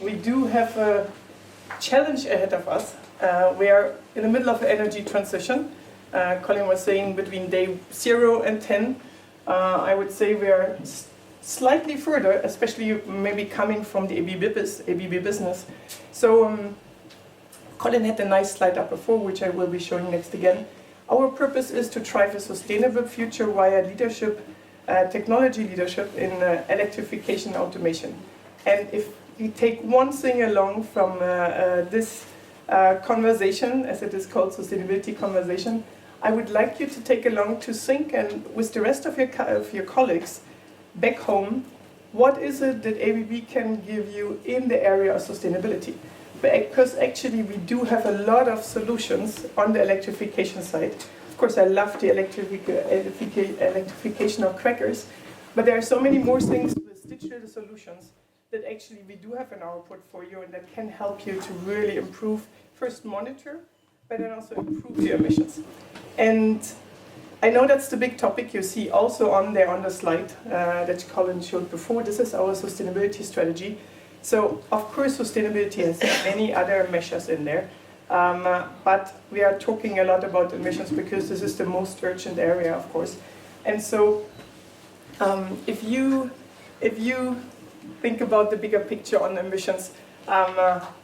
we do have a challenge ahead of us. We are in the middle of an energy transition. Colin was saying between day 0 and 10. I would say we are slightly further, especially maybe coming from the ABB business. So Colin had a nice slide up before, which I will be showing next again. Our purpose is to drive a sustainable future via leadership, technology leadership in electrification and automation. And if you take one thing along from this conversation, as it is called, sustainability conversation, I would like you to take along to think, and with the rest of your colleagues back home, what is it that ABB can give you in the area of sustainability? Because actually we do have a lot of solutions on the electrification side. Of course, I love the electrification of crackers, but there are so many more things with digital solutions that actually we do have in our portfolio and that can help you to really improve, first monitor, but then also improve the emissions. And I know that's the big topic you see also on there on the slide that Colin showed before. This is our sustainability strategy. So, of course, sustainability has many other measures in there, but we are talking a lot about emissions because this is the most urgent area, of course. And so, if you think about the bigger picture on emissions,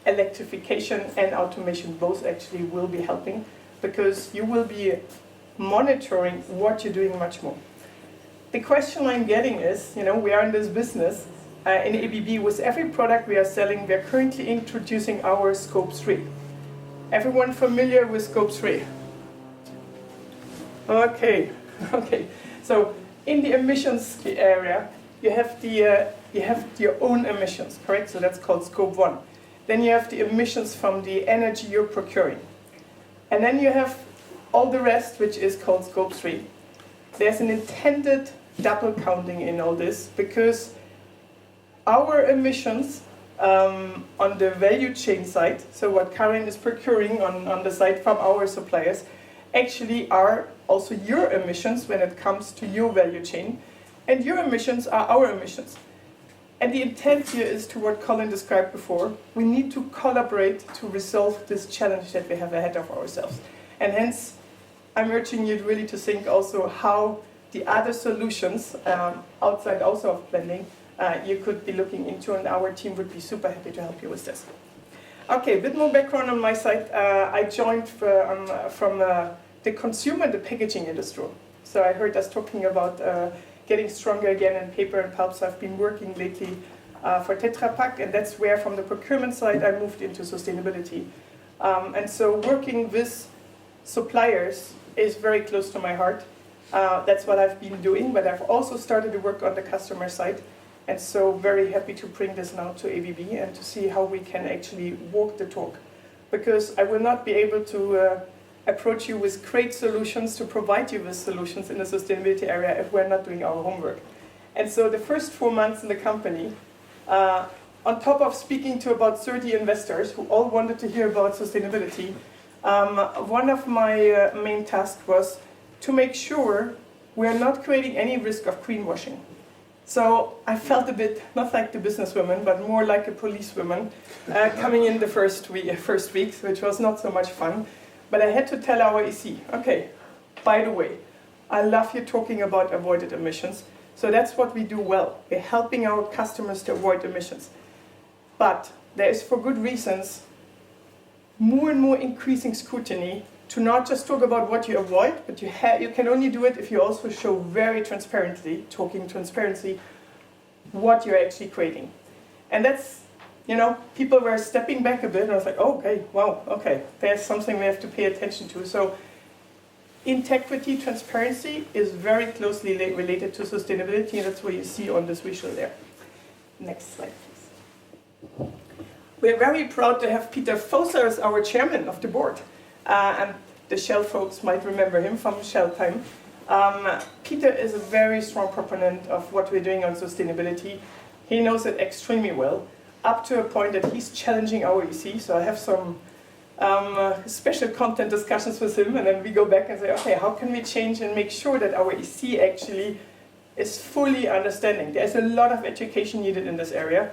electrification and automation both actually will be helping because you will be monitoring what you're doing much more. The question I'm getting is, we are in this business. In ABB, with every product we are selling, we are currently introducing our Scope 3. Everyone familiar with Scope 3? Okay. So in the emissions area, you have your own emissions, correct? So that's called Scope 1. Then you have the emissions from the energy you're procuring. And then you have all the rest, which is called Scope 3. There's an intended double counting in all this because our emissions on the value chain side, so what Karen is procuring on the side from our suppliers, actually are also your emissions when it comes to your value chain. And your emissions are our emissions. And the intent here is to what Colin described before. We need to collaborate to resolve this challenge that we have ahead of ourselves. And hence, I'm urging you really to think also how the other solutions outside also of blending you could be looking into, and our team would be super happy to help you with this. Okay, a bit more background on my side. I joined from the consumer and the packaging industry. So I heard us talking about getting stronger again in paper and pulp. So I've been working lately for Tetra Pak, and that's where from the procurement side I moved into sustainability. And so working with suppliers is very close to my heart. That's what I've been doing, but I've also started to work on the customer side. And so very happy to bring this now to ABB and to see how we can actually walk the talk. Because I will not be able to approach you with great solutions to provide you with solutions in the sustainability area if we're not doing our homework. And so the first 4 months in the company, on top of speaking to about 30 investors who all wanted to hear about sustainability, one of my main tasks was to make sure we're not creating any risk of greenwashing. So I felt a bit, not like the businesswoman, but more like a policewoman coming in the first weeks, which was not so much fun. But I had to tell our EC, okay, by the way, I love you talking about avoided emissions. So that's what we do well. We're helping our customers to avoid emissions. But there is, for good reasons, more and more increasing scrutiny to not just talk about what you avoid, but you can only do it if you also show very transparently, what you're actually creating. And that's, people were stepping back a bit, and I was like, oh, okay, wow, okay, there's something we have to pay attention to. So integrity, transparency is very closely related to sustainability, and that's what you see on this visual there. Next slide, please. We're very proud to have Peter Foser as our chairman of the board. And the Shell folks might remember him from Shell time. Peter is a very strong proponent of what we're doing on sustainability. He knows it extremely well, up to a point that he's challenging our EC. So I have some special content discussions with him, and then we go back and say, okay, how can we change and make sure that our EC actually is fully understanding? There's a lot of education needed in this area.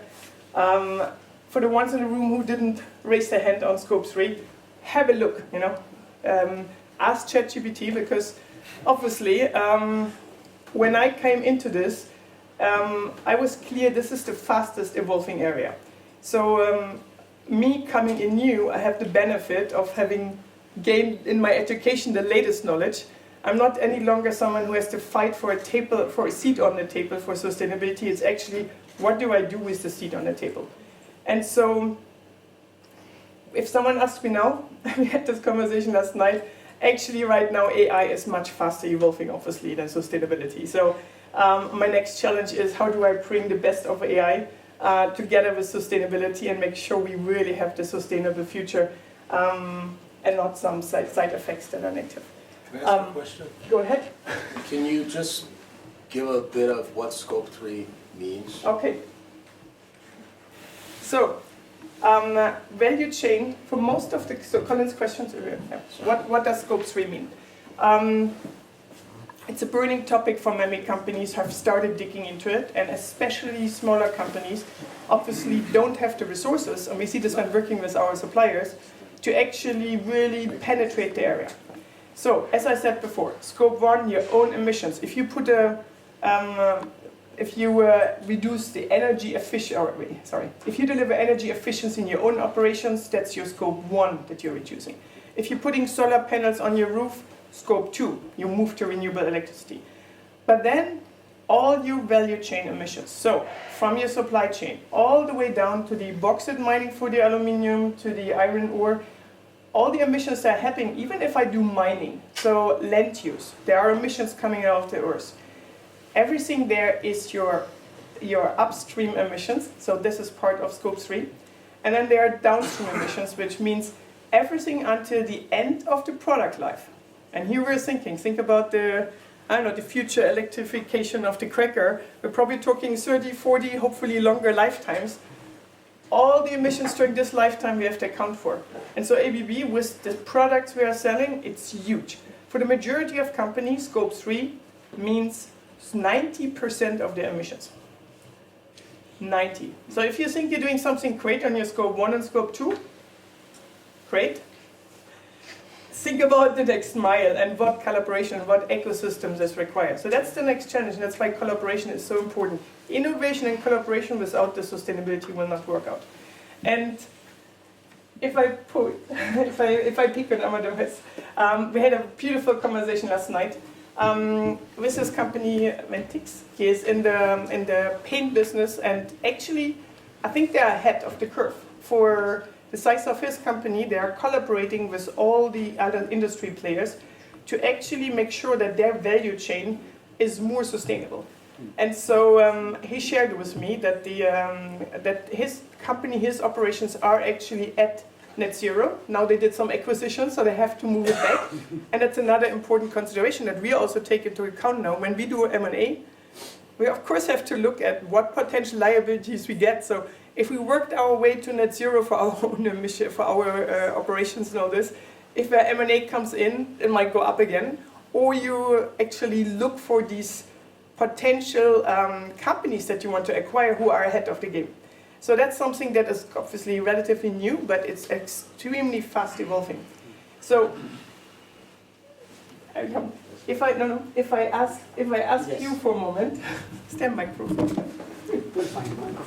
for the ones in the room who didn't raise their hand on scope 3, have a look, ask ChatGPT, because obviously when I came into this, I was clear this is the fastest evolving area. So me coming in new, I have the benefit of having gained in my education the latest knowledge. I'm not any longer someone who has to fight for a seat on the table for sustainability. It's actually, what do I do with the seat on the table? And so, if someone asks me now, we had this conversation last night, actually right now AI is much faster evolving, obviously, than sustainability. So my next challenge is, how do I bring the best of AI together with sustainability and make sure we really have the sustainable future and not some side effects that are negative. Can I ask a question? Go ahead. Can you just give a bit of what Scope 3 means? Okay. So, value chain, for most of the, so Colin's questions, what does Scope 3 mean? It's a burning topic for many companies have started digging into it, and especially smaller companies obviously don't have the resources, and we see this when working with our suppliers, to actually really penetrate the area. So, as I said before, Scope 1, your own emissions. If you put reduce the energy efficiency, if you deliver energy efficiency in your own operations, that's your Scope 1 that you're reducing. If you're putting solar panels on your roof, Scope 2, you move to renewable electricity. But then, all your value chain emissions, so from your supply chain, all the way down to the bauxite mining for the aluminium, to the iron ore, all the emissions that are happening, even if I do mining, so land use, there are emissions coming out of the earth. Everything there is your upstream emissions, so this is part of Scope 3. And then there are downstream emissions, which means everything until the end of the product life. And here we're think about the future electrification of the cracker. We're probably talking 30, 40, hopefully longer lifetimes. All the emissions during this lifetime we have to account for. And so ABB, with the products we are selling, it's huge. For the majority of companies, Scope 3 means 90% of their emissions. 90. So if you think you're doing something great on your Scope 1 and Scope 2, great. Think about the next mile and what collaboration, what ecosystems is required. So that's the next challenge, and that's why collaboration is so important. Innovation and collaboration without the sustainability will not work out. And if I pick on Amadeus, we had a beautiful conversation last night with this company, Ventix. He is in the paint business, and actually, I think they are ahead of the curve. For the size of his company, they are collaborating with all the other industry players to actually make sure that their value chain is more sustainable. And so he shared with me that that his company, his operations are actually at net zero. Now they did some acquisitions, so they have to move it back. And that's another important consideration that we also take into account now. When we do M&A, we of course have to look at what potential liabilities we get. So if we worked our way to net zero for our own emission, for our operations and all this, if the M&A comes in, it might go up again. Or you actually look for these potential companies that you want to acquire who are ahead of the game. So that's something that is obviously relatively new, but it's extremely fast evolving. So if I ask yes. You for a moment, stand microphone.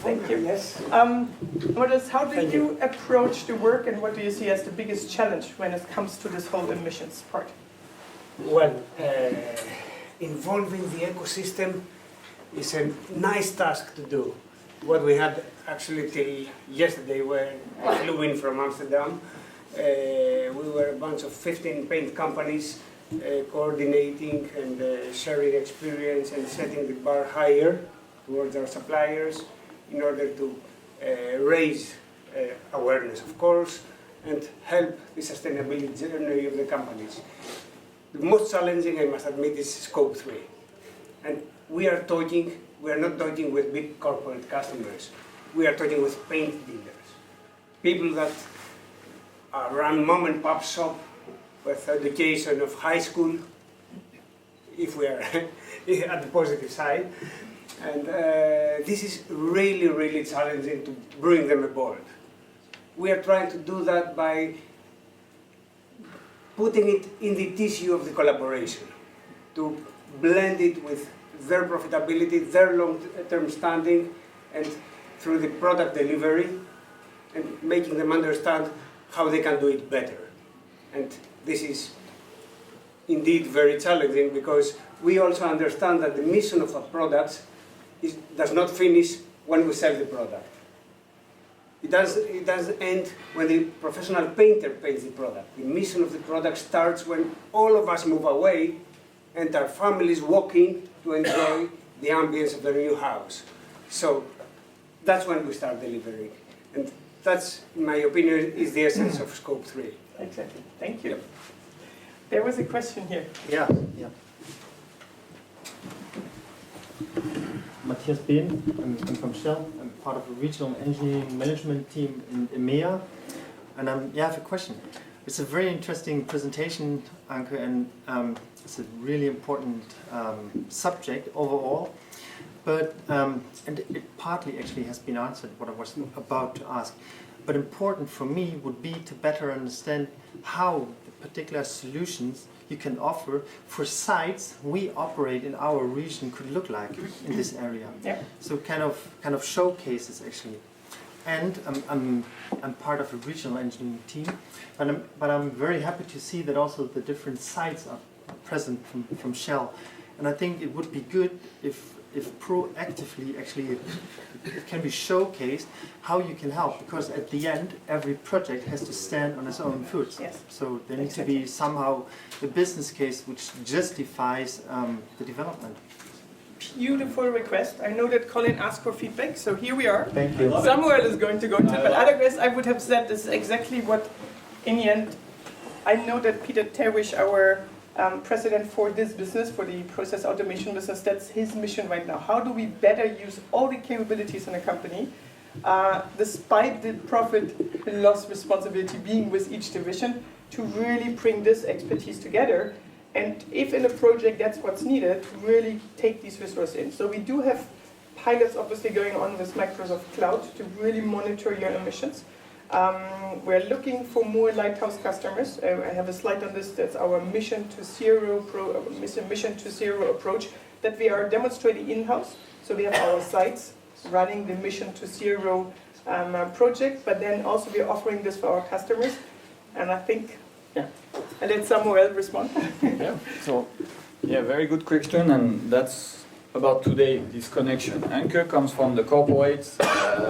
Thank you. Yes. How do you approach the work, and what do you see as the biggest challenge when it comes to this whole emissions part? Well, involving the ecosystem is a nice task to do. What we had actually till yesterday when I flew in from Amsterdam, we were a bunch of 15 paint companies coordinating and sharing experience and setting the bar higher towards our suppliers in order to raise awareness, of course, and help the sustainability journey of the companies. The most challenging, I must admit, is Scope 3. And we are not talking with big corporate customers. We are talking with paint dealers. People that run mom and pop shop with education of high school, if we are at the positive side. And this is really, really challenging to bring them aboard. We are trying to do that by putting it in the tissue of the collaboration, to blend it with their profitability, their long-term standing, and through the product delivery, and making them understand how they can do it better. And this is indeed very challenging, because we also understand that the mission of our products does not finish when we sell the product. It does end when the professional painter paints the product. The mission of the product starts when all of us move away and our families walk in to enjoy the ambience of their new house. So that's when we start delivering. And that's, in my opinion, is the essence of Scope 3. Exactly. Thank you. There was a question here. Yeah. Matthias Behn, I'm from Shell. I'm part of a regional engineering management team in EMEA. And I have a question. It's a very interesting presentation, Anke, and it's a really important subject overall. But, and it partly actually has been answered, what I was about to ask. But important for me would be to better understand how the particular solutions you can offer for sites we operate in our region could look like in this area. Yeah. So kind of showcases actually. And I'm part of a regional engineering team, but I'm very happy to see that also the different sites are present from Shell. And I think it would be good if proactively actually it can be showcased how you can help, because at the end every project has to stand on its own foot. Yes. So there needs to be somehow a business case which justifies the development. Beautiful request. I know that Colin asked for feedback, so here we are. Thank you. Samuel is going to go into it, but otherwise I would have said this is exactly what, in the end, I know that Peter Terwish, our president for this business, for the process automation business, that's his mission right now. How do we better use all the capabilities in a company, despite the profit and loss responsibility being with each division, to really bring this expertise together? And if in a project that's what's needed, really take these resources in. So we do have pilots obviously going on with Microsoft Cloud to really monitor your emissions. We're looking for more lighthouse customers. I have a slide on this. That's our mission to zero approach that we are demonstrating in-house. So we have our sites running the mission to zero project, but then also we are offering this for our customers. And I think, I'll let Samuel respond. Very good question, and that's about today, this connection. Anke comes from the corporate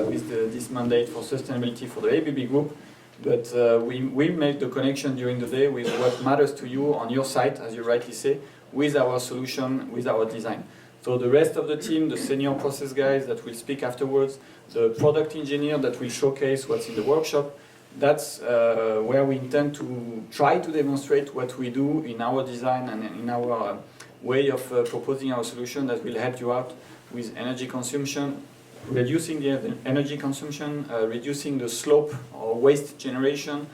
with this mandate for sustainability for the ABB group, but we make the connection during the day with what matters to you on your site, as you rightly say, with our solution, with our design. So the rest of the team, the senior process guys that will speak afterwards, the product engineer that will showcase what's in the workshop, that's where we intend to try to demonstrate what we do in our design and in our way of proposing our solution that will help you out with energy consumption, reducing the energy consumption, reducing the slope or waste generation.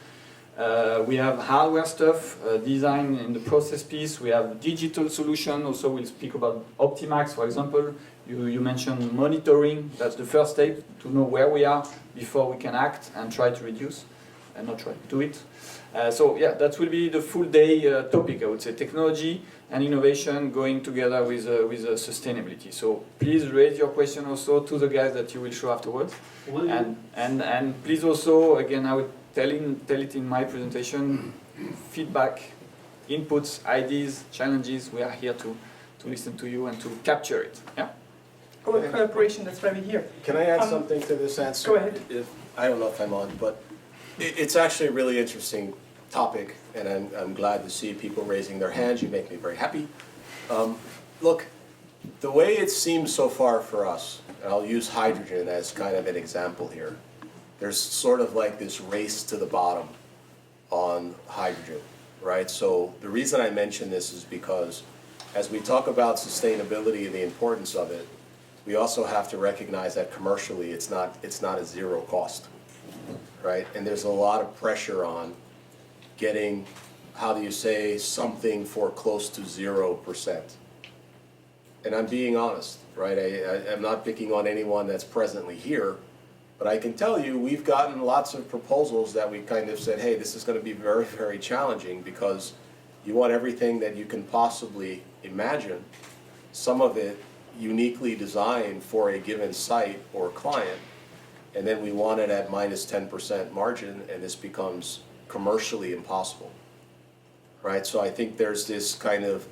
We have hardware stuff, design in the process piece. We have digital solution. Also, we'll speak about Optimax, for example. You mentioned monitoring. That's the first step to know where we are before we can act and try to reduce, and not try to do it. That will be the full day topic, I would say. Technology and innovation going together with sustainability. So please raise your question also to the guys that you will show afterwards. And please also, again, I would tell it in my presentation, feedback, inputs, ideas, challenges. We are here to listen to you and to capture it. Yeah. Our collaboration, that's why we're here. Can I add something to this answer? Go ahead. I don't know if I'm on, but it's actually a really interesting topic, and I'm glad to see people raising their hands. You make me very happy. Look, the way it seems so far for us, and I'll use hydrogen as kind of an example here, there's sort of like this race to the bottom on hydrogen, right? So the reason I mention this is because as we talk about sustainability and the importance of it, we also have to recognize that commercially it's not a zero cost, right? And there's a lot of pressure on getting, how do you say, something for close to 0%. and I'm being honest, right? I'm not picking on anyone that's presently here, but I can tell you we've gotten lots of proposals that we kind of said, hey, this is going to be very, very challenging because you want everything that you can possibly imagine, some of it uniquely designed for a given site or client, and then we want it at minus 10% margin, and this becomes commercially impossible, right? So I think there's this kind of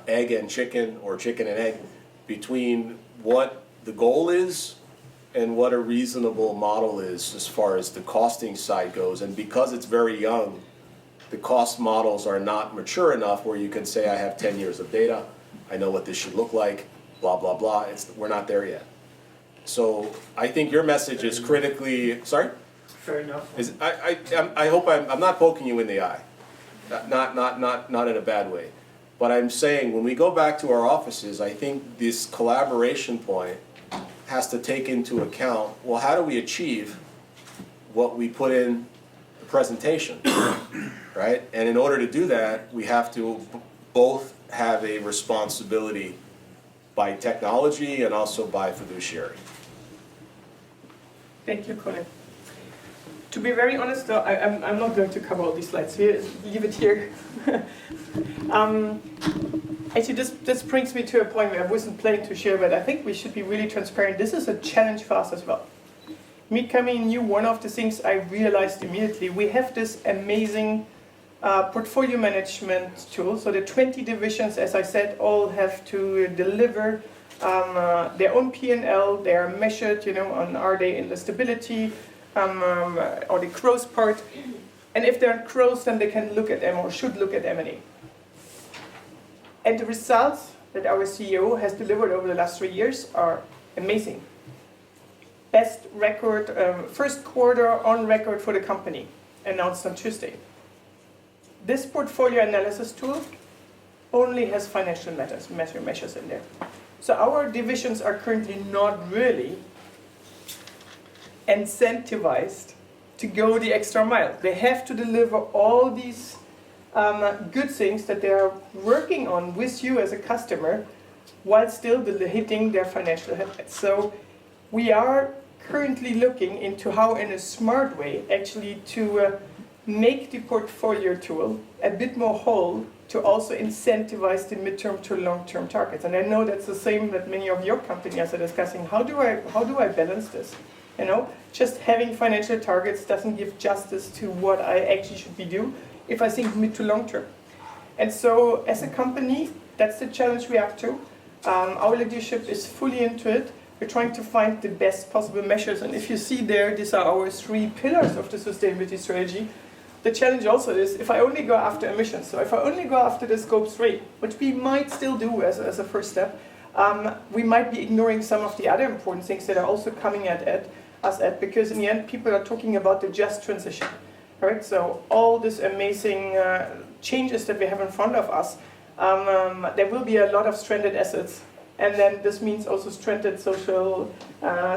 egg and chicken, or chicken and egg, between what the goal is and what a reasonable model is as far as the costing side goes. And because it's very young, the cost models are not mature enough where you can say, I have 10 years of data, I know what this should look like, blah, blah, blah. We're not there yet. So I think your message is critically, sorry? Fair enough. I hope I'm not poking you in the eye, not in a bad way. But I'm saying when we go back to our offices, I think this collaboration point has to take into account, well, how do we achieve what we put in the presentation, right? And in order to do that, we have to both have a responsibility by technology and also by fiduciary. Thank you, Colin. To be very honest, though, I'm not going to cover all these slides here. Leave it here. Actually, this brings me to a point where I wasn't planning to share, but I think we should be really transparent. This is a challenge for us as well. Me coming new, one of the things I realized immediately, we have this amazing portfolio management tool. So the 20 divisions, as I said, all have to deliver their own P&L. They are measured, on are they in the stability or the growth part. And if they're in growth, then they can look at them or should look at M&A. And the results that our CEO has delivered over the last 3 years are amazing. Best record, first quarter on record for the company, announced on Tuesday. This portfolio analysis tool only has financial measures in there. So our divisions are currently not really incentivized to go the extra mile. They have to deliver all these good things that they are working on with you as a customer while still hitting their financial habits. So we are currently looking into how, in a smart way, actually to make the portfolio tool a bit more whole to also incentivize the midterm to long-term targets. And I know that's the same that many of your companies are discussing. How do I balance this? Just having financial targets doesn't give justice to what I actually should be doing if I think mid to long term. And so as a company, that's the challenge we have to. Our leadership is fully into it. We're trying to find the best possible measures. And if you see there, these are our 3 pillars of the sustainability strategy. The challenge also is, if I only go after emissions, so if I only go after the scope 3, which we might still do as a first step, we might be ignoring some of the other important things that are also coming at us, because in the end, people are talking about the just transition. Right? So all these amazing changes that we have in front of us, there will be a lot of stranded assets, and then this means also stranded social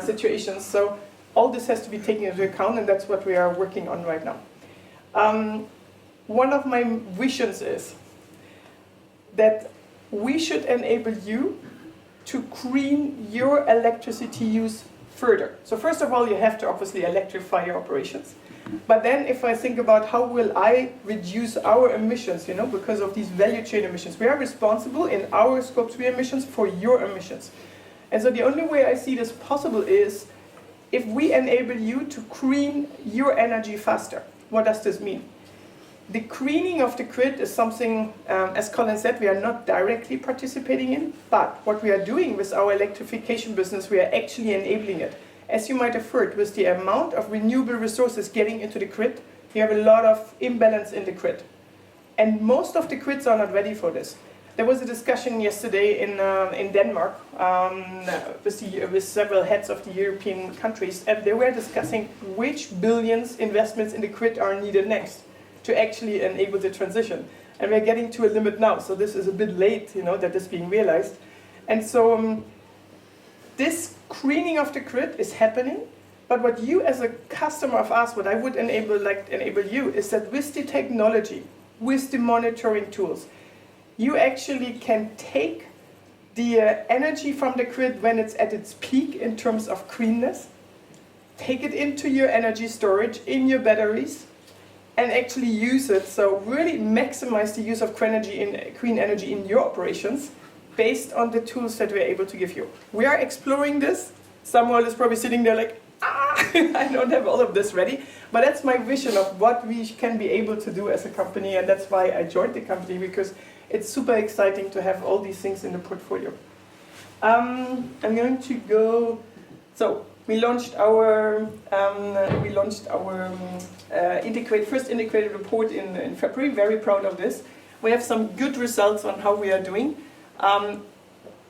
situations. So all this has to be taken into account, and that's what we are working on right now. One of my visions is that we should enable you to green your electricity use further. So first of all, you have to obviously electrify your operations. But then if I think about how will I reduce our emissions, because of these value chain emissions, we are responsible in our scope 3 emissions for your emissions. And so the only way I see this possible is if we enable you to green your energy faster. What does this mean? The greening of the grid is something, as Colin said, we are not directly participating in, but what we are doing with our electrification business, we are actually enabling it. As you might have heard, with the amount of renewable resources getting into the grid, we have a lot of imbalance in the grid. And most of the grids are not ready for this. There was a discussion yesterday in Denmark with several heads of the European countries, and they were discussing which billions investments in the grid are needed next to actually enable the transition. And we're getting to a limit now, so this is a bit late, that is being realized. And so this greening of the grid is happening, but what you as a customer of us, what I would enable you, is that with the technology, with the monitoring tools, you actually can take the energy from the grid when it's at its peak in terms of greenness, take it into your energy storage in your batteries, and actually use it. So really maximize the use of green energy in your operations based on the tools that we're able to give you. We are exploring this. Someone is probably sitting there like, I don't have all of this ready. But that's my vision of what we can be able to do as a company, and that's why I joined the company, because it's super exciting to have all these things in the portfolio. I'm going to go, so we launched our first integrated report in February. Very proud of this. We have some good results on how we are doing.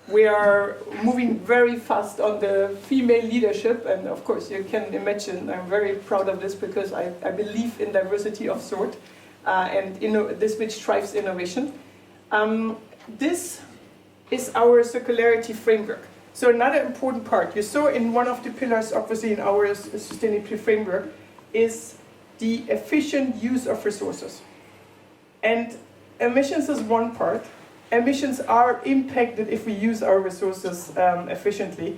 We are moving very fast on the female leadership, and of course you can imagine I'm very proud of this because I believe in diversity of sort and this which drives innovation. This is our circularity framework. So another important part, you saw in one of the pillars obviously in our sustainability framework, is the efficient use of resources. And emissions is one part. Emissions are impacted if we use our resources efficiently.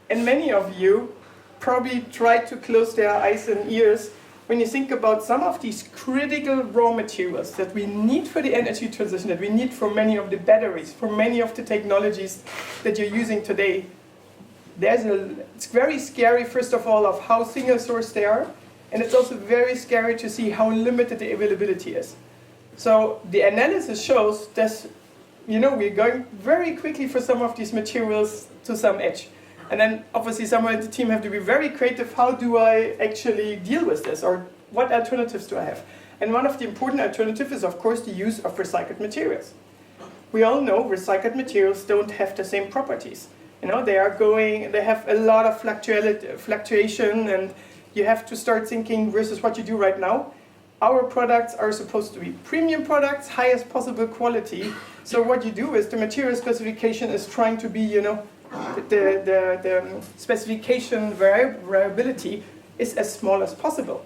And many of you probably try to close their eyes and ears when you think about some of these critical raw materials that we need for the energy transition, that we need for many of the batteries, for many of the technologies that you're using today. It's very scary, first of all, of how single source they are, and it's also very scary to see how limited the availability is. So the analysis shows that we're going very quickly for some of these materials to some edge. And then obviously someone in the team have to be very creative. How do I actually deal with this? Or what alternatives do I have? And one of the important alternatives is of course the use of recycled materials. We all know recycled materials don't have the same properties. They have a lot of fluctuation, and you have to start thinking versus what you do right now. Our products are supposed to be premium products, highest possible quality. So what you do is the material specification is trying to be, the specification variability is as small as possible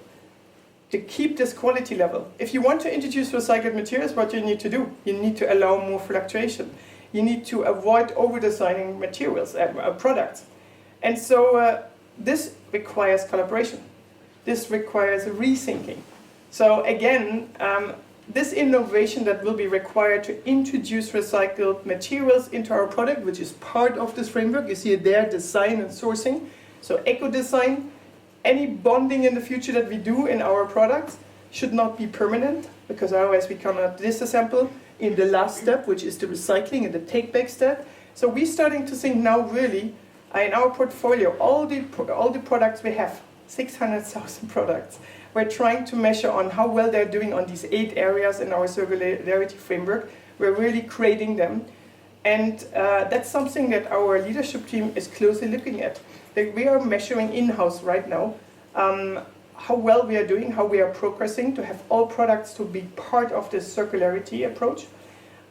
to keep this quality level. If you want to introduce recycled materials, what you need to do? You need to allow more fluctuation. You need to avoid over-designing materials, products. And so this requires collaboration. This requires rethinking. So again, this innovation that will be required to introduce recycled materials into our product, which is part of this framework. You see it there, design and sourcing. So eco-design, any bonding in the future that we do in our products should not be permanent, because otherwise we cannot disassemble in the last step, which is the recycling and the take-back step. So we're starting to think now really, in our portfolio, all the products we have, 600,000 products, we're trying to measure on how well they're doing on these 8 areas in our circularity framework. We're really creating them. And that's something that our leadership team is closely looking at. That we are measuring in-house right now how well we are doing, how we are progressing to have all products to be part of this circularity approach.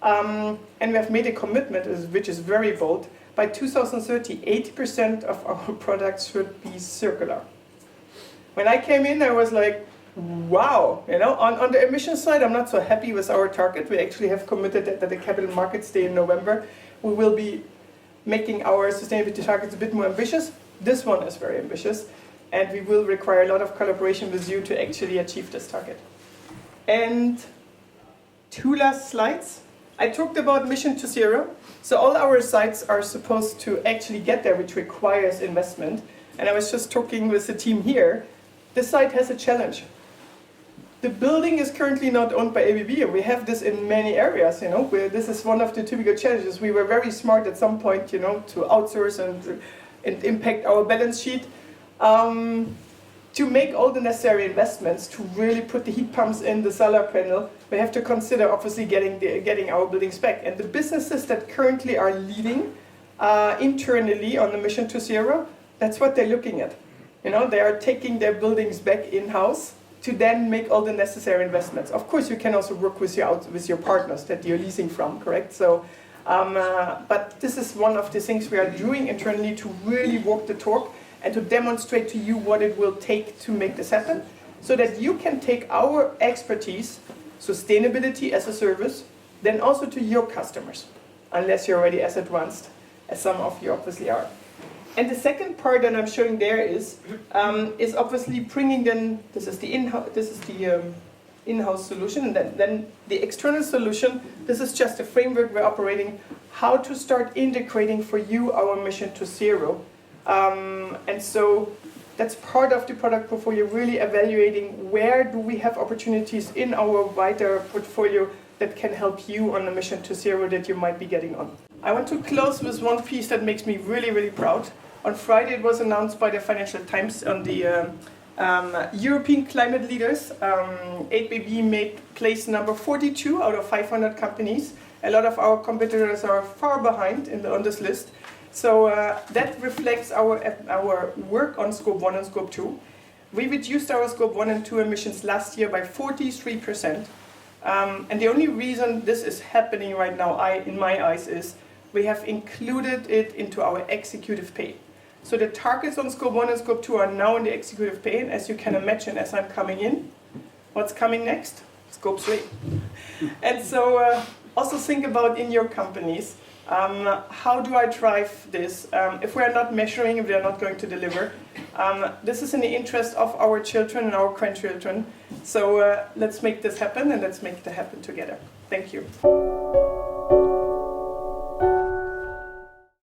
And we have made a commitment, which is very bold. By 2030, 80% of our products should be circular. When I came in, I was like, wow, on the emissions side, I'm not so happy with our target. We actually have committed that at the Capital Markets Day in November, we will be making our sustainability targets a bit more ambitious. This one is very ambitious, and we will require a lot of collaboration with you to actually achieve this target. And 2 last slides. I talked about mission to zero. So all our sites are supposed to actually get there, which requires investment. And I was just talking with the team here. This site has a challenge. The building is currently not owned by ABB, and we have this in many areas, where this is one of the typical challenges. We were very smart at some point, to outsource and impact our balance sheet, to make all the necessary investments to really put the heat pumps in the solar panel. We have to consider obviously getting our buildings back. And the businesses that currently are leading internally on the mission to zero, that's what they're looking at. They are taking their buildings back in-house to then make all the necessary investments. Of course, you can also work with your partners that you're leasing from, correct? So, but this is one of the things we are doing internally to really walk the talk and to demonstrate to you what it will take to make this happen, so that you can take our expertise, sustainability as a service, then also to your customers. unless you're already as advanced as some of you obviously are. And the second part that I'm showing there is obviously bringing then, this is the in-house solution, and then the external solution. This is just a framework we're operating, how to start integrating for you our mission to zero. And so that's part of the product portfolio, really evaluating where do we have opportunities in our wider portfolio that can help you on the mission to zero that you might be getting on. I want to close with one piece that makes me really, really proud. On Friday it was announced by the Financial Times on the European climate leaders. ABB made place number 42 out of 500 companies. A lot of our competitors are far behind on this list. So that reflects our work on Scope 1 and Scope 2. We reduced our Scope 1 and 2 emissions last year by 43%. And the only reason this is happening right now, in my eyes, is we have included it into our executive pay. So the targets on Scope 1 and Scope 2 are now in the executive pay, and as you can imagine, as I'm coming in, what's coming next? Scope 3. And so also think about in your companies, how do I drive this? If we're not measuring, if we're not going to deliver, this is in the interest of our children and our grandchildren. So let's make this happen, and let's make it happen together. Thank you.